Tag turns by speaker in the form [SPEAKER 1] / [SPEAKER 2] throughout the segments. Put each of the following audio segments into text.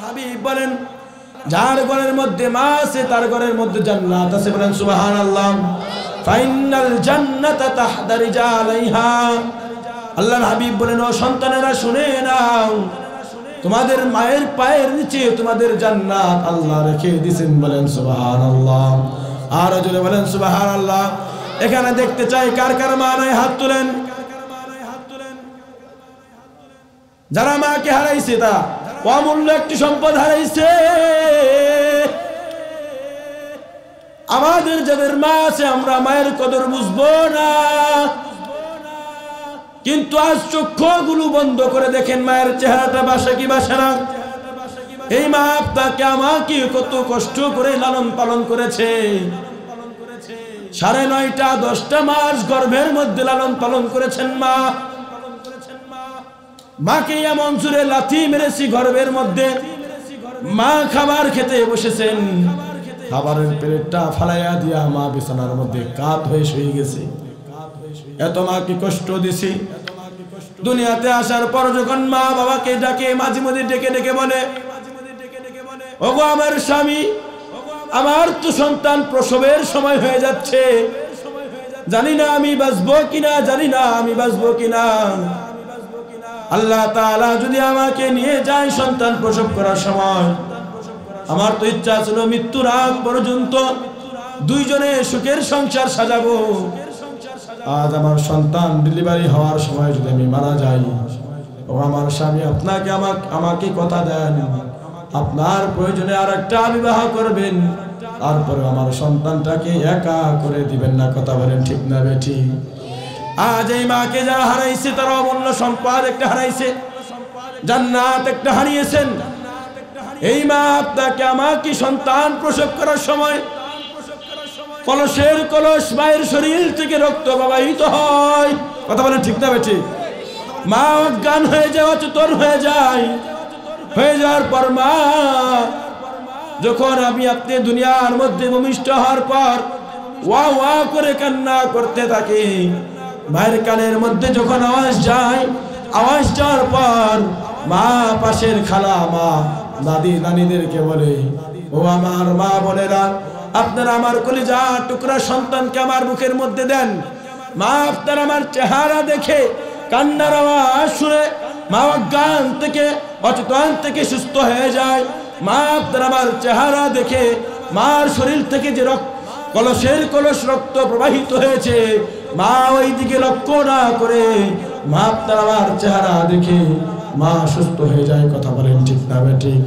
[SPEAKER 1] হাবিব বলেন যার ঘরের মধ্যে মা আছে তার ঘরের মধ্যে জান্নাত আছে, বলেন সুবহানাল্লাহ। ফাইনাল জান্নাতা তাহতা রিজালাইহা, আল্লাহর হাবিব বলেন ও সন্তানেরা শুনে নাও, তোমাদের মায়ের পায়ের নিচে তোমাদের জান্নাত আল্লাহ রেখে দিয়েছেন, বলেন সুবহানাল্লাহ। আর জোরে বলেন সুবহানাল্লাহ। এখানে দেখতে চাই কার কার মা নাই, হাত তুলেন। যারা মাকে হারাইছে তারা অমূল্য একটি সম্পদ হারাইছে। আমাদের যাদের মা আছে আমরা মায়ের কদর বুঝবো না, কিন্তু আজ চক্ষুগুলো বন্ধ করে দেখেন মায়ের চেহারাটা বাসে কি বাসে না। এই মা আপনাকে আমাকে কত কষ্ট করে লালন পালন করেছে, 9.5টা 10টা মাস গর্ভের মধ্যে লালন পালন করেছেন মা। মাকে এমন জোরে লাথি মেরেছি গর্ভের মধ্যে, মা খাবার খেতে বসেছেন, খাবারের প্লেটটা ফালাইয়া দিয়া মা বিছানার মধ্যে কাত হয়ে শুয়ে গেছে। এত মাকে কষ্ট দিছি। দুনিয়াতে আসার পর যখন মা বাবাকে ডাকে, মাঝে মাঝে ডেকে ডেকে বলে, ওগো আমার স্বামী, আমার তো সন্তান প্রসবের সময় হয়ে যাচ্ছে, জানি না আমি বাঁচবো কিনা, জানি না আমি বাঁচবো কিনা। আল্লাহ তাআলা যদি আমাকে নিয়ে যায় সন্তান প্রসব করার সময়, আমার তো ইচ্ছা ছিল মৃত্যুর আগ পর্যন্ত দুইজনে সুখের সংসার সাজাবো। আজ আমার সন্তান ডেলিভারি হওয়ার সময় যদি আমি মারা যাই, ও আমার স্বামী আপনাকে আমাকে কথা দেন, আপনার প্রয়োজনে আর একটা বিবাহ করবেন, তারপরে আমার সন্তানটাকে একা করে দিবেন না। কথা বলেন ঠিক না বেঠিক? আজ এই মাকে যারা হারাইছে তারা অমূল্য সম্পদ একটা হারাইছে, জান্নাত একটা হারিয়েছেন। এই মা আপনাকে আমাকে সন্তান প্রসব করার সময় কলসের কলস মায়ের শরীর থেকে রক্ত প্রবাহিত হয়। কথা বলেন ঠিক না বেঠিক? মা অজ্ঞান হয়ে যায়, অচেতন হয়ে যায়, হয়ে যাওয়ার পর মা যখন আপনি দুনিয়ার মধ্যে ভূমিষ্ঠ হওয়ার পর ওয়া ওয়া করে কান্না করতে থাকে, মায়ের কানের মধ্যে যখন আওয়াজ যায়, আওয়াজ যাওয়ার পর মা পাশের খালা মা দাদি নানিদেরকে বলে, ও আমার মা বোনেরা, আপনারা আমার কলিজা টুকরা সন্তানকে আমার মুখের মধ্যে দেন। মা আপনারা আমার চেহারা দেখে কান্নার আওয়াজ শুনে মা অজ্ঞান থেকে অচেতন থেকে সুস্থ হয়ে যায়। মা আপনারা আমার চেহারা দেখে মার শরীর থেকে যে কলসের কলস রক্ত প্রবাহিত হয়েছে, মা ওই দিকে লক্ষ্য না করে মা আপনার আমার চেহারা দেখে মা সুস্থ হয়ে যায়। কথা বলেন ঠিক না বেঠিক?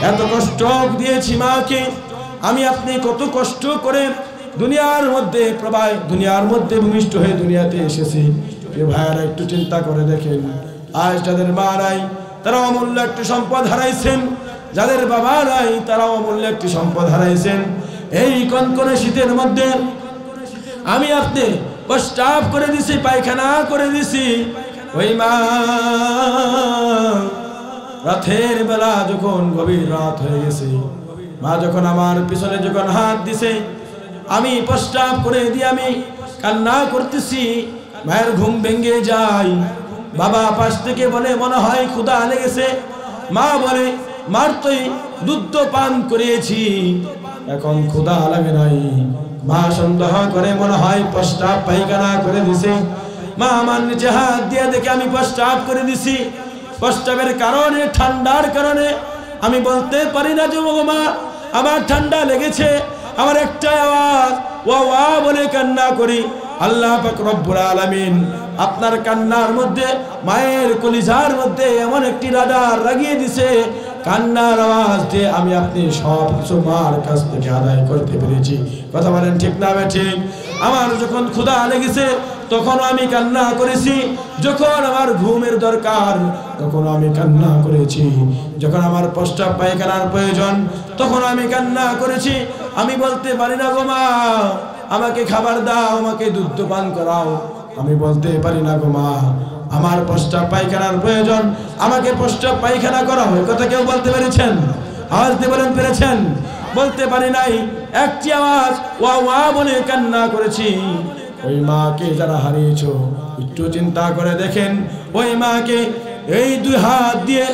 [SPEAKER 1] এত কষ্ট দিয়েছি মাকে আমি, আপনি কত কষ্ট করে দুনিয়ার মধ্যে ভূমিষ্ঠ হয়ে দুনিয়াতে এসেছি। ভাইয়ারা একটু চিন্তা করে দেখেন, আজ যাদের মা নাই তারা অমূল্য একটি সম্পদ হারাইছেন, যাদের বাবা নাই তারা অমূল্য একটি সম্পদ হারাইছেন। এই কনকনে শীতের মধ্যে আমি আপনি প্রস্রাব করে দিছি, পায়খানা করে দিছি। ওই মা রাতের বেলা যখন গভীর রাত হয়ে গেছে, মা যখন আমার পিছনে যখন হাত দিছে, আমি প্রস্রাব করে দিয়ে আমি কান্না করতেছি, মায়ের ঘুম ভেঙে যায়। বাবা পাশ থেকে বলে, মনে হয় ক্ষুধা লেগেছে। মা বলে, মার তুই দুধ পান করিয়েছি, এখন ক্ষুধা লাগে নাই। মা সন্দেহ করে, মনে হয় প্রস্রাব পায়খানা করে দিছে। মা আমার নিচে হাত দিয়ে দেখে আমি প্রস্রাব করে দিছি। প্রস্রাবের কারণে, ঠান্ডার কারণে আমি বলতে পারি না যে মা আমার ঠান্ডা লেগেছে। আমার একটা আওয়াজ ওয়া ওয়া বলে কান্না করি। আল্লাহ পাক রব্বুল আলামিন আপনার কান্নার মধ্যে, মায়ের কলিজার মধ্যে এমন একটি রাডার লাগিয়ে দিছে, কান্নার আওয়াজ দিয়ে আমি আপনি সব কিছু মার কাছ থেকে আদায় করতে পেরেছি। কথা বলেন ঠিক না ঠিক? আমার যখন ক্ষুধা লেগেছে তখন আমি কান্না করেছি, যখন আমার ঘুমের দরকার তখন আমি কান্না করেছি, যখন আমার প্রস্রাব পায়খানার প্রয়োজন তখন আমি কান্না করেছি। আমি বলতে পারি না গো মা আমাকে খাবার দাও, আমাকে দুধ পান করাও। আমি বলতে পারি না গো মা আমার প্রস্রাব পায়খানার প্রয়োজন, আমাকে প্রস্রাব পায়খানা করাও। এই কথা কেউ বলতে পেরেছেন? আওয়াজ দিয়ে বলেন পেরেছেন? বলতে পারি নাই। একটি আওয়াজ ওয়া ওয়া বলে কান্না করেছি। ওই মাকে যারা হারিয়েছো একটু চিন্তা করে দেখেন, ওই মাকে এই দুই হাত দিয়ে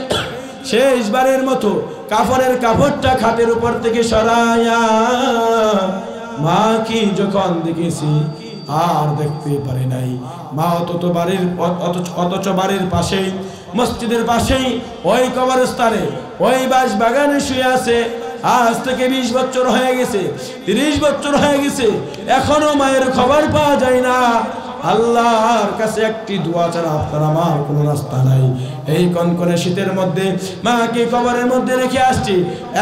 [SPEAKER 1] শেষবারের মতো কাফনের কাপড়টা খাটের উপর থেকে সরাইয়া মা কি যখন দেখেছি আর দেখতে পারি নাই। মা অথচ বাড়ির পাশেই, মসজিদের পাশেই ওই কবরস্থানে ওই বাঁশ বাগানে শুয়ে আছে। আজ থেকে 20 বছর হয়ে গেছে, 30 বছর হয়ে গেছে, এখনো মায়ের খবর পাওয়া যায় না। আল্লাহর কাছে একটি দোয়া ছাড়া আপনার আমার কোনো রাস্তা নাই। এই কনকনে শীতের মধ্যে মাকে কবরের মধ্যে রেখে আসছি,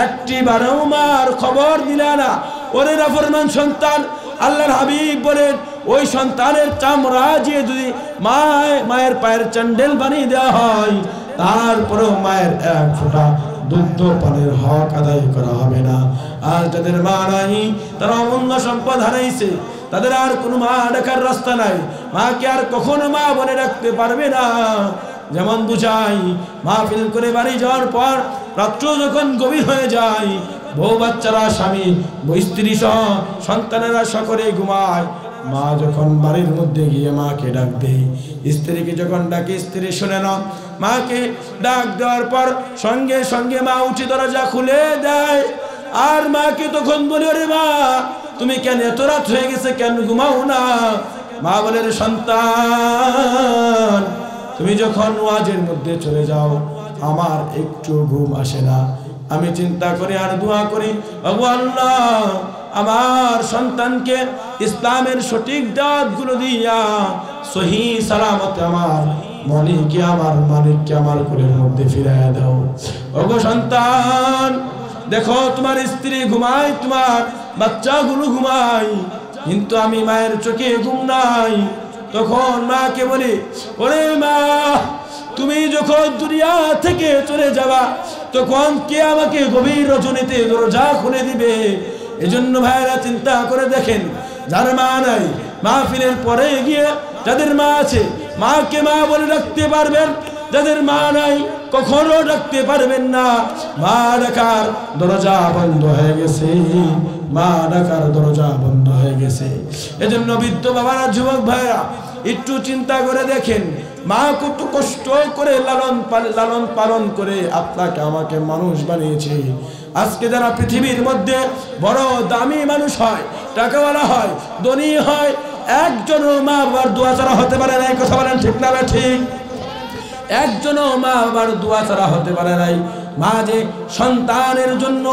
[SPEAKER 1] একটি বারও মার খবর দিলা না। ওরে নাফরমান সন্তান, আল্লাহর হাবিব বলেন ওই সন্তানের চামড়া যে যদি মায়ের পায়ের চ্যান্ডেল বানিয়ে দেওয়া হয়, তারপরেও মায়ের এক ফোঁটা দুগ্ধ পানের হক আদায় করা হবে না। আর যাদের মা নাই, তারা অমূল্য সম্পদ হারাইছে, তাদের আর কোনো মা ডাকার রাস্তা নাই। মাকে আর কখনো মা বলে রাখতে পারবে না। যেমন বুঝাই, মাহফিল করে বাড়ি যাওয়ার পর রাত্র যখন গভীর হয়ে যায়, বউ বাচ্চারা, স্বামী, স্ত্রী সহ সন্তানেরা সকলে ঘুমায়, মা যখন বাড়ির মধ্যে গিয়ে মাকে ডাক দেয়, স্ত্রীকে যখন ডাকে স্ত্রী শুনে না, মাকে ডাক দেওয়ার পর সঙ্গে সঙ্গে মা উঠে দরজা খুলে দেয়। আর মাকে তখন বলে, ওরে মা তুমি কেন এত রাত হয়ে গেছে, কেন ঘুমাও না? মা বলে, রে সন্তান, তুমি যখন ওয়াজের মধ্যে চলে যাও আমার একটু ঘুম আসে না। আমি চিন্তা করি আর দোয়া করি, ওগো আল্লাহ আমার সন্তানকে ইসলামের সঠিক দাওয়াতগুলো দিয়া সহি সালামতে আমার মালিককে আমার কোলের মধ্যে ফিরাইয়া দাও। ওগো সন্তান, দেখো তোমার স্ত্রী ঘুমায়, তোমার বাচ্চাগুলো ঘুমায়, কিন্তু আমি মায়ের চোখে ঘুম নাই। তখন মাকে বলি, ওরে মা তুমি যখন দুনিয়া থেকে চলে যাবা, তখন কে আমাকে গভীর রজনীতে দরজা খুলে দিবে? এজন্য ভাইরা চিন্তা করে দেখেন, যার মা নাই, মাহফিলের পরে গিয়ে যাদের মা আছে মাকে মা বলে রাখতে পারবেন, যাদের মা নাই কখনো ডাকতে পারবেন না। মা ডাকার দরজা বন্ধ হয়ে গেছে, মা ডাকার দরজা বন্ধ হয়ে গেছে। এজন্য বৃদ্ধ বাবারা, যুবক ভাইরা একটু চিন্তা করে দেখেন, মা কত কষ্ট করে লালন পালন করে আপনাকে আমাকে মানুষ বানিয়েছে। আজকে যারা পৃথিবীর মধ্যে বড় দামি মানুষ হয়, টাকাওয়ালা হয়, ধনী হয়, একজনও মা বাবার দোয়া ছাড়া হতে পারে নাই। কথা বলেন ঠিক না ঠিক? একজনও মা বাবার দোয়া ছাড়া হতে পারে নাই। মা যে সন্তানের জন্য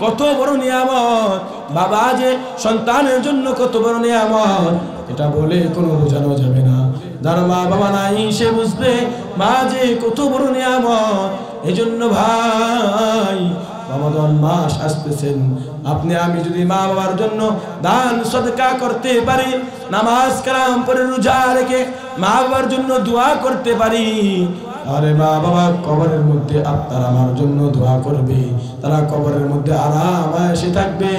[SPEAKER 1] কত বড় নিয়ামত, বাবা যে সন্তানের জন্য কত বড় নিয়ামত, এটা বলে কোনো বোঝানো যাবে না। যার মা বাবা নাই সে বুঝবে মা যে কত বড় নিয়ামত। এজন্য ভাই, রমাদান মাস আসতেছেন, আপনি আমি যদি মা বাবার জন্য দান সদকা করতে পারি, নামাজ কালাম পড়ে রোজা রেখে মা বাবার জন্য দোয়া করতে পারি, আরে মা বাবা কবরের মধ্যে আপনার আমার জন্য দোয়া করবে, তারা কবরের মধ্যে আরামে থাকবে।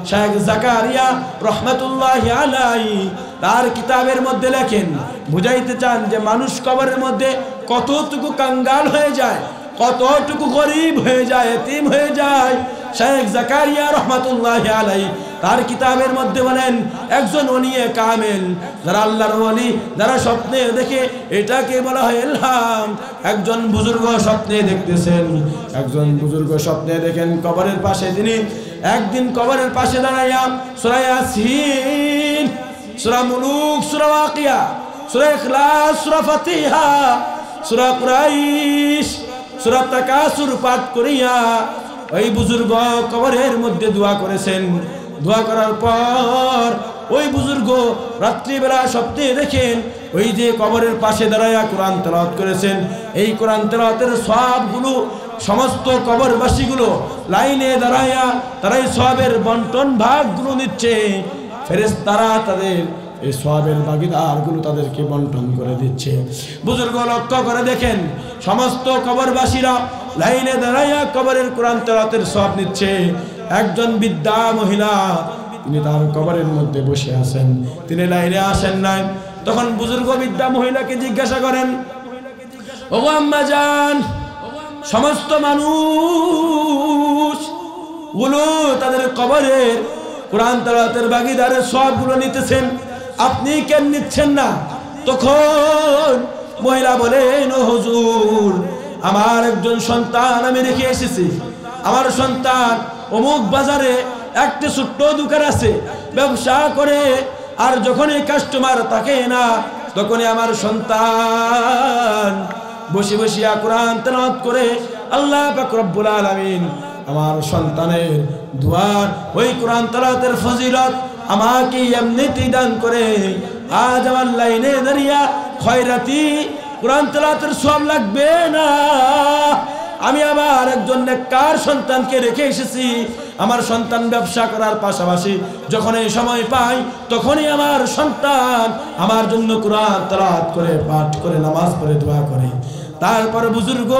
[SPEAKER 1] শেখ জাকারিয়া রহমাতুল্লাহি আলাইহি তার কিতাবের মধ্যে লেখেন, বুঝাইতে চান যে মানুষ কবরের মধ্যে কতটুকু কাঙ্গাল হয়ে যায়, কতটুকু গরিব হয়ে যায়, এতিম হয়ে যায়। শেখ জাকারিয়া রহমাতুল্লাহি আলাইহি তার কিতাবের মধ্যে বলেন, একজন ওলিয়ে কামেল, যারা আল্লাহর ওলি, যারা স্বপ্নে দেখে, এটাকে বলা হয় ইলহাম। একজন বুজুর্গ স্বপ্নে দেখতেছেন, একজন বুজুর্গ স্বপ্নে দেখেন কবরের পাশে, তিনি একদিন কবরের পাশে দাঁড়াইয়া সূরা ইয়াসিন, সূরা মুলুক, সূরা ওয়াকিয়া, সূরা ইখলাস, সূরা ফাতিহা, সূরা কুরাইশ, সূরা তাকাসুর পাঠ করিয়া ওই বুজুর্গ কবরের মধ্যে দোয়া করেছেন। দোয়া করার পর ওই বুজুর্গ রাত্রিবেলা স্বপ্নে দেখেন ওই যে কবরের পাশে দাঁড়াইয়া কোরআন তেলাওয়াত করেছেন, এই কোরআন তেলাওয়াতের সওয়াবগুলো সমস্ত কবরবাসীগুলো লাইনে দাঁড়াইয়া তারা এই সওয়াবের বন্টন ভাগগুলো নিচ্ছে। ফেরেশতারা তাদের এই সওয়াবের ভাগীদারগুলো তাদেরকে বন্টন করে দিচ্ছে। বুজুর্গ লক্ষ্য করে দেখেন সমস্ত কবরবাসীরা লাইনে দাঁড়াইয়া কবরের কোরআন তেলাওয়াতের সওয়াব নিচ্ছে। একজন বৃদ্ধা মহিলা, তিনি তার কবরের মধ্যে বসে আছেন, তিনি লাইনে আসেন নাই। তখন বুজুর্গ বৃদ্ধা মহিলাকে জিজ্ঞাসা করেন, ওগো আম্মা জান, সমস্ত মানুষ গুলো তাদের কবরের কোরআন তেলাওয়াতের ভাগীদারের সওয়াবগুলো নিতেছেন, আপনি কেন নিচ্ছেন না? তখন মহিলা বলেন, ও হুজুর, আমার একজন সন্তান আমি রেখে এসেছি, আমার সন্তান অমুক বাজারে একটা ছোট্ট দোকান আছে, ব্যবসা করে, আর যখনই কাস্টমার থাকে না তখনই আমার সন্তান বসে বসিয়া কোরআন তেলাওয়াত করে। আল্লাহ পাক রব্বুল আলামিন আমার সন্তানের দুয়ার ওই কোরআন তেলাওয়াতের ফজিলত আমাকে এমনিতেই দান করে। আজ আমার লাইনে দাঁড়িয়া খয়রাতি কোরআন তেলাওয়াতের সওয়াব লাগবে না। আমি আবার একজন নেককার সন্তানকে রেখে এসেছি। আমার সন্তান ব্যবসা করার পাশাপাশি যখন এই সময় পাই তখনই আমার সন্তান আমার জন্য কোরআন তেলাওয়াত করে, পাঠ করে, নামাজ পড়ে, দোয়া করে। তারপর বুজুর্গ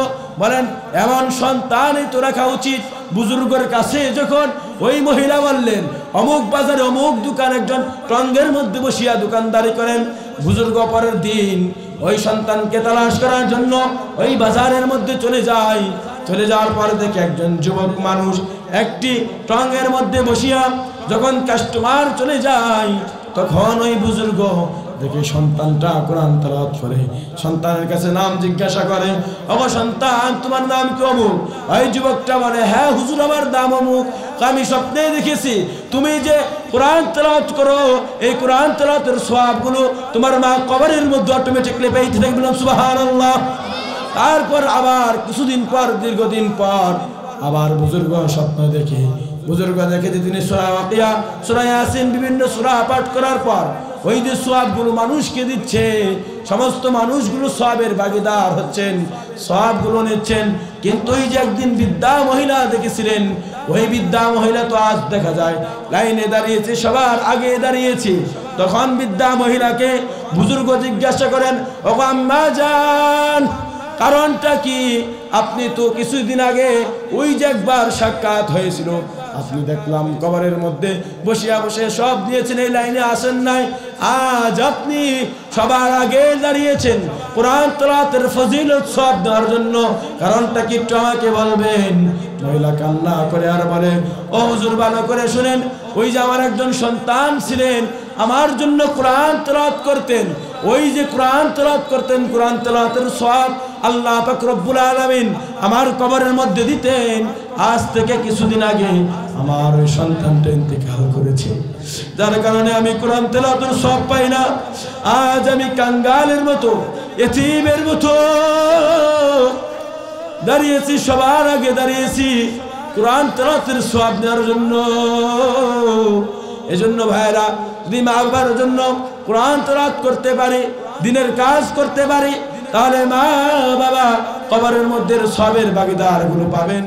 [SPEAKER 1] বলেন এমন সন্তানই তো রাখা উচিত। বুজুর্গের কাছে যখন ওই মহিলা বললেন অমুক বাজারে অমুক দোকান, একজন টঙ্গের মধ্যে বসিয়া দোকানদারি করেন। বুজুর্গ পরের দিন ওই সন্তানকে তালাশ করার জন্য ওই বাজারের মধ্যে চলে যায়। চলে যাওয়ার পরে দেখে একজন যুবক মানুষ একটি টঙ্গের মধ্যে বসিয়া যখন কাস্টমার চলে যায় তখন ওই বুজুর্গ দেখে সন্তানটা কোরআন তেলাওয়াত করে। সন্তানের কাছে নাম জিজ্ঞাসা করে, ও সন্তান তোমার নাম কি? অমুক। ওই যুবকটা বলে, হ্যাঁ হুজুর আমার নাম অমুক, আমি স্বপ্নে দেখেছি তুমি যে কোরআন তেলাওয়াত করো, এই কোরআন তেলাওয়াতের সওয়াবগুলো তোমার মা কবরের মধ্যে অটোমেটিকলি পাইতে থাকবে। সুবহানাল্লাহ। তারপর আবার কিছুদিন পর, দীর্ঘদিন পর আবার বুজুর্গ স্বপ্ন দেখে। বুজুর্গ দেখে যে তিনি সূরা ওয়াকিয়া, সূরা ইয়াসিন, বিভিন্ন সূরা পাঠ করার পর ওই যে সওয়াবগুলো মানুষকে দিচ্ছে, সমস্ত মানুষগুলো সওয়াবের ভাগীদার হচ্ছেন, সওয়াবগুলো নিচ্ছেন। কিন্তু ওই যে একদিন বৃদ্ধা মহিলা দেখেছিলেন, ওই বৃদ্ধা মহিলা তো আজ দেখা যায় লাইনে দাঁড়িয়েছে, সবার আগে দাঁড়িয়েছে। তখন বৃদ্ধা মহিলাকে বুজুর্গ জিজ্ঞাসা করেন, ও আম্মা জান, কারণটা কি? আপনি তো কিছুদিন আগে ওই যে একবার সাক্ষাৎ হয়েছিল, আপনি দেখলাম কবরের মধ্যে বসিয়া বসে সব দিয়েছেন, এই লাইনে আসেন নাই। আজ আপনি সবার আগে দাঁড়িয়েছেন কোরআন তেলাওয়াতের ফজিলত সওয়াব দেওয়ার জন্য, কারণটা কি একটু আমাকে বলবেন? মহিলা কান্না করে আর বলে, ও হুজুর ভালো করে শুনেন, ওই যে আমার একজন সন্তান ছিলেন, আমার জন্য কোরআন তেলাওয়াত করতেন। ওই যে কোরআন তেলাওয়াত করতেন, কোরআন তেলাওয়াতের সওয়াব আল্লাহ পাক রব্বুল আলামিন আমার কবরের মধ্যে দিতেন। আজ থেকে কিছুদিন আগে আমার ওই সন্তানটা ইন্তেকাল করেছে, যার কারণে আমি কোরআন তেলাওয়াতের সওয়াব পাই না। আজ আমি কাঙ্গালের মতো, এতিমের মতো দাঁড়িয়েছি, সবার আগে দাঁড়িয়েছি কোরআন তেলাওয়াতের সওয়াব নেওয়ার জন্য। এজন্য ভাইরা, যদি মা বাবার জন্য কোরআন তেলাওয়াত করতে পারি, দিনের কাজ করতে পারি, তাহলে মা বাবা কবরের মধ্যে সওয়াবের ভাগীদার গুলো পাবেন।